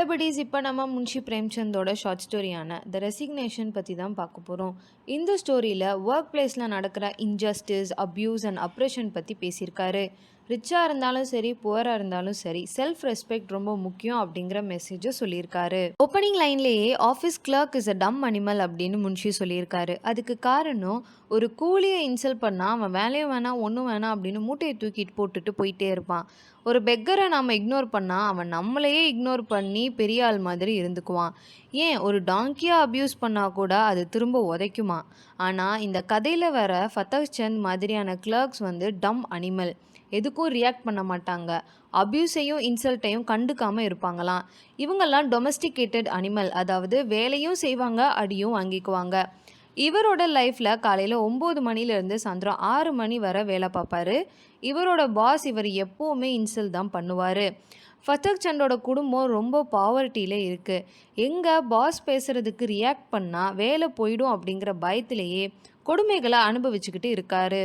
Hello இப்போ நம்ம Munshi பிரேம்சந்தோட short ஸ்டோரியான த resignation பற்றி தான் பார்க்க போகிறோம். இந்த ஸ்டோரியில் ஒர்க் பிளேஸில் நடக்கிற இன்ஜஸ்டிஸ், அப்யூஸ் அண்ட் அப்ரெஷன் பற்றி பேசியிருக்காரு. ரிச்சாக இருந்தாலும் சரி, புவராக இருந்தாலும் சரி, செல்ஃப் ரெஸ்பெக்ட் ரொம்ப முக்கியம் அப்படிங்கிற மெசேஜை சொல்லியிருக்காரு. ஓப்பனிங் லைன்லேயே office clerk is a dumb animal அப்படின்னு முன்ஷி சொல்லியிருக்காரு. அதுக்கு காரணம், ஒரு கூலியை இன்சல்ட் பண்ணால் அவன் வேலையும் வேணாம் ஒன்றும் வேணாம் அப்படின்னு மூட்டையை தூக்கிட்டு போட்டுட்டு போயிட்டே இருப்பான். ஒரு பெக்கரை நம்ம இக்னோர் பண்ணால் அவன் நம்மளையே இக்னோர் பண்ணி பெரிய ஆள் மாதிரி இருந்துக்குவான். ஏன் ஒரு டாங்கியாக அப்யூஸ் பண்ணால் கூட அது திரும்ப உதைக்குமா? ஆனால் இந்த கதையில் வர ஃபத்தக் சந்த் மாதிரியான கிளர்க்ஸ் வந்து டம் அனிமல். எதுக்கும் ரியாக்ட் பண்ண மாட்டாங்க. அப்யூஸையும் இன்சல்ட்டையும் கண்டுக்காமல் இருப்பாங்களாம். இவங்கெல்லாம் டொமஸ்டிகேட்டட் அனிமல், அதாவது வேலையும் செய்வாங்க, அடியும் வாங்கிக்குவாங்க. இவரோட லைஃப்பில் காலையில் 9 மணிலேருந்து சாயந்தரம் 6 மணி வரை வேலை பார்ப்பாரு. இவரோட பாஸ் இவர் எப்போவுமே இன்சல்ட் தான் பண்ணுவார். ஃபத்தக் சந்தோட குடும்பம் ரொம்ப பாவர்ட்டியில் இருக்குது. எங்கே பாஸ் பேசுகிறதுக்கு ரியாக்ட் பண்ணால் வேலை போயிடும் அப்படிங்கிற பயத்திலேயே கொடுமைகளை அனுபவிச்சுக்கிட்டு இருக்காரு.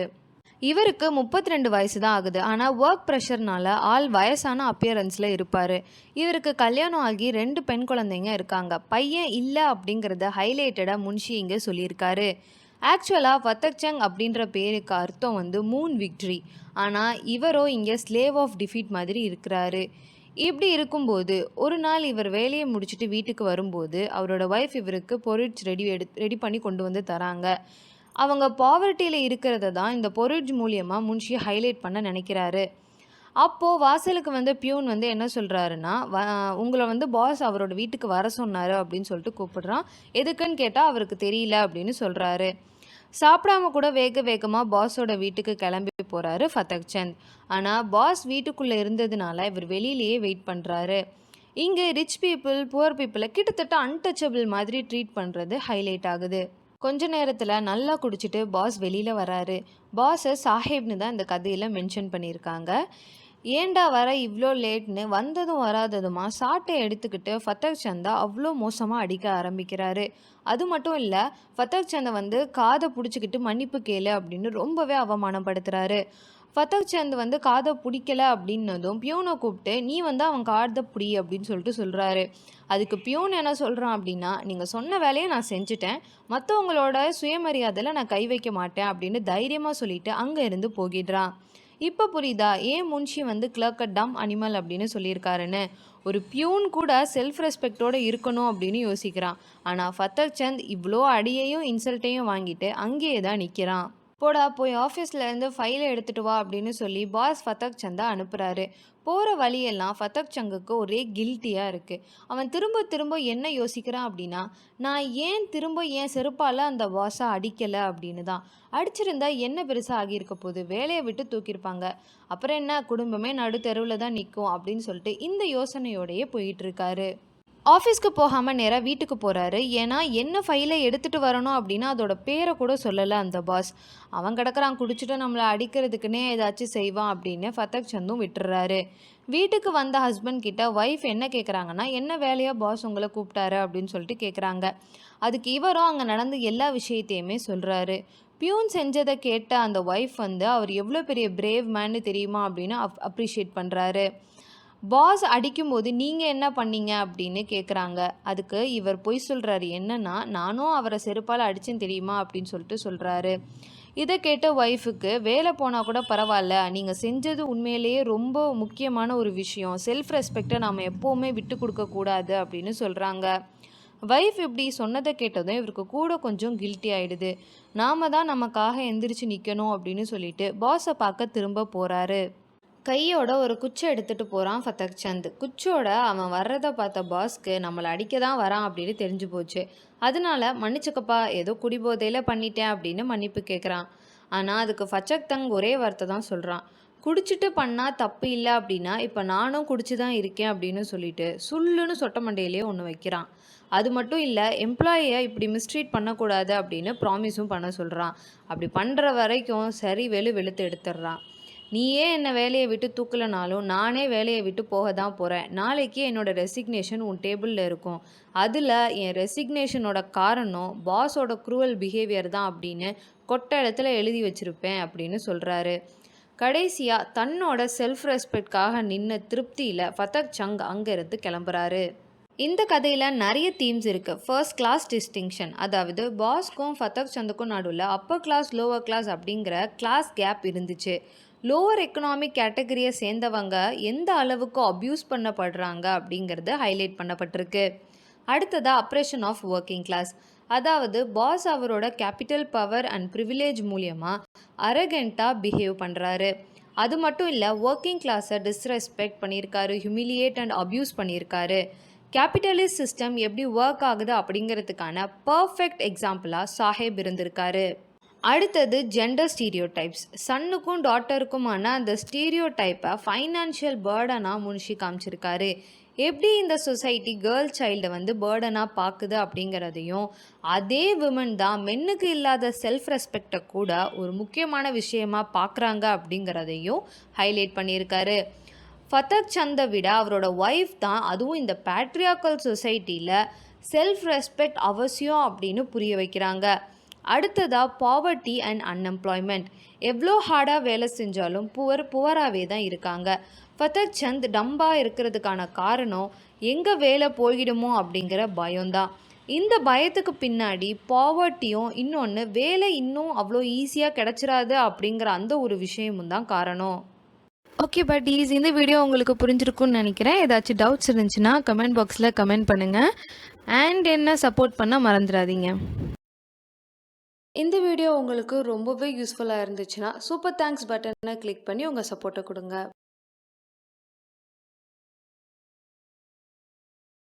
இவருக்கு 32 வயசு தான் ஆகுது. ஆனால் ஒர்க் ப்ரெஷர்னால ஆள் வயசான அப்பியரன்ஸில் இருப்பார். இவருக்கு கல்யாணம் ஆகி 2 பெண் குழந்தைங்க இருக்காங்க. பையன் இல்லை அப்படிங்கிறத ஹைலைட்டடாக முன்ஷி இங்கே சொல்லியிருக்காரு. ஆக்சுவலாக ஃபத்தக் சந்த் அப்படின்ற பேருக்கு அர்த்தம் வந்து மூன் விக்ட்ரி. ஆனால் இவரோ இங்கே ஸ்லேவ் ஆஃப் டிஃபீட் மாதிரி இருக்கிறாரு. இப்படி இருக்கும்போது ஒரு நாள் இவர் வேலையை முடிச்சுட்டு வீட்டுக்கு வரும்போது அவரோட ஒய்ஃப் இவருக்கு பொரிட்ஜ் ரெடி பண்ணி கொண்டு வந்து தராங்க. அவங்க பாவர்ட்டியில் இருக்கிறத தான் இந்த பொரிட்ஜ் மூலியமாக முன்ஷி ஹைலைட் பண்ண நினைக்கிறாரு. அப்போது வாசலுக்கு வந்து பியூன் வந்து என்ன சொல்கிறாருன்னா, உங்களை வந்து பாஸ் அவரோட வீட்டுக்கு வர சொன்னார் அப்படின்னு சொல்லிட்டு கூப்பிடுறான். எதுக்குன்னு கேட்டால் அவருக்கு தெரியல அப்படின்னு சொல்கிறாரு. சாப்பிடாம கூட வேக வேகமாக பாஸோட வீட்டுக்கு கிளம்பி போகிறாரு ஃபத்தக் சந்த். ஆனால் பாஸ் வீட்டுக்குள்ளே இருந்ததுனால இவர் வெளியிலேயே வெயிட் பண்ணுறாரு. இங்கே ரிச் பீப்புள் புவர் பீப்புளை கிட்டத்தட்ட அன்டச்சபிள் மாதிரி ட்ரீட் பண்ணுறது ஹைலைட் ஆகுது. கொஞ்ச நேரத்தில் நல்லா குடிச்சிட்டு பாஸ் வெளியில் வராரு. பாஸை சாஹேப்னு தான் இந்த கதையில் மென்ஷன் பண்ணியிருக்காங்க. ஏண்டா வர இவ்வளோ லேட்னு வந்ததும் வராததுமா சாட்டை எடுத்துக்கிட்டு ஃபத்தக் சந்தை அவ்வளோ மோசமாக அடிக்க ஆரம்பிக்கிறாரு. அது மட்டும் இல்லை, ஃபத்தக் சந்தை வந்து காதை பிடிச்சிக்கிட்டு மன்னிப்பு கேளு அப்படின்னு ரொம்பவே அவமானப்படுத்துகிறாரு. ஃபத்தக் சந்த் வந்து காதை பிடிக்கல அப்படின்னதும் பியூனை கூப்பிட்டு நீ வந்து அவன் காதை பிடி அப்படின்னு சொல்லிட்டு சொல்கிறாரு. அதுக்கு பியூன் என்ன சொல்கிறான் அப்படின்னா, நீங்கள் சொன்ன வேலையை நான் செஞ்சுட்டேன், மற்றவங்களோட சுயமரியாதையில் நான் கை வைக்க மாட்டேன் அப்படின்னு தைரியமாக சொல்லிட்டு அங்கே இருந்து போகிடுறான். இப்போ புரியுதா ஏன் முன்ஷி வந்து கிளர்க் டம் அனிமல் அப்படின்னு சொல்லியிருக்காருன்னு? ஒரு பியூன் கூட செல்ஃப் ரெஸ்பெக்டோடு இருக்கணும் அப்படின்னு யோசிக்கிறான். ஆனால் ஃபத்தக் சந்த் இவ்வளோ அடியையும் இன்சல்ட்டையும் வாங்கிட்டு அங்கேயே தான் நிற்கிறான். போடா போய் ஆஃபீஸ்லேருந்து ஃபைலை எடுத்துகிட்டு வா அப்படின்னு சொல்லி பாஸ் ஃபத்தக் சந்தை அனுப்புகிறாரு. போகிற வழியெல்லாம் ஃபத்தக் சங்குக்கு ஒரே கில்ட்டியாக இருக்குது. அவன் திரும்ப திரும்ப என்ன யோசிக்கிறான் அப்படின்னா, நான் ஏன் திரும்ப என் செருப்பால் அந்த பாஸை அடிக்கலை அப்படின்னு தான். அடிச்சிருந்தா என்ன பெருசாக ஆகியிருக்க போகுது, வேலையை விட்டு தூக்கியிருப்பாங்க, அப்புறம் என்ன குடும்பமே நடு தெருவில் தான் நிற்கும் அப்படின்னு சொல்லிட்டு இந்த யோசனையோடையே போயிட்டுருக்காரு. ஆஃபீஸ்க்கு போகாமல் நேராக வீட்டுக்கு போகிறாரு. ஏன்னா என்ன ஃபைலை எடுத்துகிட்டு வரணும் அப்படின்னா அதோட பேரை கூட சொல்லலை அந்த பாஸ். அவன் கிடக்கிறான் குடிச்சிட்டு நம்மளை அடிக்கிறதுக்குன்னே ஏதாச்சும் செய்வான் அப்படின்னு ஃபத்தக் சந்தும் விட்டுறாரு. வீட்டுக்கு வந்த ஹஸ்பண்ட் கிட்ட ஒய்ஃப் என்ன கேட்குறாங்கன்னா, என்ன வேலையாக பாஸ் உங்களை கூப்பிட்டாரு அப்படின்னு சொல்லிட்டு கேட்குறாங்க. அதுக்கு இவரும் அங்கே நடந்த எல்லா விஷயத்தையுமே சொல்கிறாரு. பியூன் செஞ்சதை கேட்ட அந்த ஒய்ஃப் வந்து அவர் எவ்வளோ பெரிய பிரேவ் மேன்னு தெரியுமா அப்படின்னு அப்ரிஷியேட் பண்ணுறாரு. பாஸ் அடிக்கும்போது நீங்கள் என்ன பண்ணீங்க அப்படின்னு கேட்குறாங்க. அதுக்கு இவர் பொய் சொல்கிறாரு. என்னன்னா, நானும் அவரை செருப்பால் அடிச்சேன்னு தெரியுமா அப்படின்னு சொல்லிட்டு சொல்கிறாரு. இதை கேட்ட ஒய்ஃபுக்கு வேலை போனால் கூட பரவாயில்ல, நீங்கள் செஞ்சது உண்மையிலேயே ரொம்ப முக்கியமான ஒரு விஷயம், செல்ஃப் ரெஸ்பெக்டை நாம் எப்போவுமே விட்டு கொடுக்கக்கூடாது அப்படின்னு சொல்கிறாங்க. ஒய்ஃப் இப்படி சொன்னதை கேட்டதும் இவருக்கு கூட கொஞ்சம் கில்ட்டி ஆகிடுது. நாம தான் நமக்காக எந்திரிச்சு நிற்கணும் அப்படின்னு சொல்லிட்டு பாஸை பார்க்க திரும்ப போகிறாரு. கையோட ஒரு குச்சை எடுத்துகிட்டு போகிறான் ஃபத்தக் சந்த். குச்சோட அவன் வர்றதை பார்த்த பாஸ்க்கு நம்மளை அடிக்க தான் வரான் அப்படின்னு தெரிஞ்சு போச்சு. அதனால மன்னிச்சுக்கப்பா, ஏதோ குடிபோதையில் பண்ணிட்டேன் அப்படின்னு மன்னிப்பு கேட்குறான். ஆனால் அதுக்கு ஃபத்தக் சந்த் ஒரே வார்த்தை தான் சொல்கிறான், குடிச்சிட்டு பண்ணால் தப்பு இல்லை அப்படின்னா இப்போ நானும் குடிச்சு தான் இருக்கேன் அப்படின்னு சொல்லிட்டு சுல்லுன்னு சொட்ட மண்டையிலேயே ஒன்று வைக்கிறான். அது மட்டும் இல்லை, எம்ப்ளாயியை இப்படி மிஸ்ட்ரீட் பண்ணக்கூடாது அப்படின்னு ப்ராமிஸும் பண்ண சொல்கிறான். அப்படி பண்ணுற வரைக்கும் சரி வெளுத்து எடுத்துடுறான். நீயே என்னை வேலையை விட்டு தூக்கலைனாலும் நானே வேலையை விட்டு போக தான் போகிறேன். நாளைக்கு என்னோடய ரெசிக்னேஷன் உன் டேபிளில் இருக்கும். அதில் என் ரெசிக்னேஷனோட காரணம் பாஸோட க்ரூவல் பிஹேவியர் தான் அப்படின்னு கொட்ட இடத்துல எழுதி வச்சுருப்பேன் அப்படின்னு சொல்கிறாரு. கடைசியாக தன்னோட செல்ஃப் ரெஸ்பெக்ட்காக நின்ன திருப்தியில் ஃபத்தக் சந்த் அங்கேருந்து கிளம்புறாரு. இந்த கதையில் நிறைய தீம்ஸ் இருக்குது. ஃபர்ஸ்ட் கிளாஸ் டிஸ்டிங்ஷன், அதாவது பாஸ்க்கும் ஃபதக் சந்துக்கும் நடுவில் அப்பர் கிளாஸ் லோவர் கிளாஸ் அப்படிங்கிற கிளாஸ் கேப் இருந்துச்சு. லோவர் எக்கனாமிக் கேட்டகரியை சேர்ந்தவங்க எந்த அளவுக்கு அப்யூஸ் பண்ணப்படுறாங்க அப்படிங்கிறது ஹைலைட் பண்ணப்பட்டிருக்கு. அடுத்ததாக அப்ரேஷன் ஆஃப் ஒர்க்கிங் கிளாஸ், அதாவது பாஸ் அவரோட கேபிட்டல் பவர் அண்ட் ப்ரிவிலேஜ் மூலியமாக அரகெண்ட்டாக பிஹேவ் பண்ணுறாரு. அது மட்டும் இல்லை, ஒர்க்கிங் கிளாஸை டிஸ்ரெஸ்பெக்ட் பண்ணியிருக்காரு, ஹியூமிலியேட் அண்ட் அப்யூஸ் பண்ணியிருக்காரு. கேபிட்டலிஸ்ட் சிஸ்டம் எப்படி ஒர்க் ஆகுது அப்படிங்கிறதுக்கான பர்ஃபெக்ட் எக்ஸாம்பிளாக சாஹேப் இருந்திருக்காரு. அடுத்தது ஜெண்டர் ஸ்டீரியோடைப்ஸ். சன்னுக்கும் டாட்டருக்குமான அந்த ஸ்டீரியோடைப்பை ஃபைனான்ஷியல் பேர்டனாக முன்ஷி காமிச்சிருக்காரு. எப்படி இந்த சொசைட்டி கேர்ள் சைல்டை பேர்டனாக பார்க்குது அப்படிங்கிறதையும், அதே விமன் தான் மென்னுக்கு இல்லாத செல்ஃப் ரெஸ்பெக்டை கூட ஒரு முக்கியமான விஷயமாக பார்க்குறாங்க அப்படிங்கிறதையும் ஹைலைட் பண்ணியிருக்காரு. ஃபதக் சந்தை விட அவரோட ஒய்ஃப் தான், அதுவும் இந்த பேட்ரியாக்கல் சொசைட்டியில் செல்ஃப் ரெஸ்பெக்ட் அவசியம் அப்படின்னு புரிய வைக்கிறாங்க. அடுத்ததாக பாவர்ட்டி அண்ட் அன்எம்ப்ளாய்மெண்ட். எவ்வளோ ஹார்டாக வேலை செஞ்சாலும் புவராகவே தான் இருக்காங்க. ஃபதக் சந்த் டம்பாக இருக்கிறதுக்கான காரணம் எங்கே வேலை போயிடுமோ அப்படிங்கிற பயம்தான். இந்த பயத்துக்கு பின்னாடி பாவர்ட்டியும், இன்னொன்று வேலை இன்னும் அவ்வளோ ஈஸியாக கிடச்சிடாது அப்படிங்கிற அந்த ஒரு விஷயமும் தான் காரணம். ஓகே பட்டீஸ், இந்த வீடியோ உங்களுக்கு புரிஞ்சிருக்குன்னு நினைக்கிறேன். ஏதாச்சும் டவுட்ஸ் இருந்துச்சுன்னா கமெண்ட் பாக்ஸில் கமெண்ட் பண்ணுங்கள். அண்ட் என்ன சப்போர்ட் பண்ண மறந்துடாதீங்க. இந்த வீடியோ உங்களுக்கு ரொம்பவே யூஸ்ஃபுல்லாக இருந்துச்சுன்னா சூப்பர் தேங்க்ஸ் பட்டனை கிளிக் பண்ணி உங்கள் சப்போர்ட்டை கொடுங்க.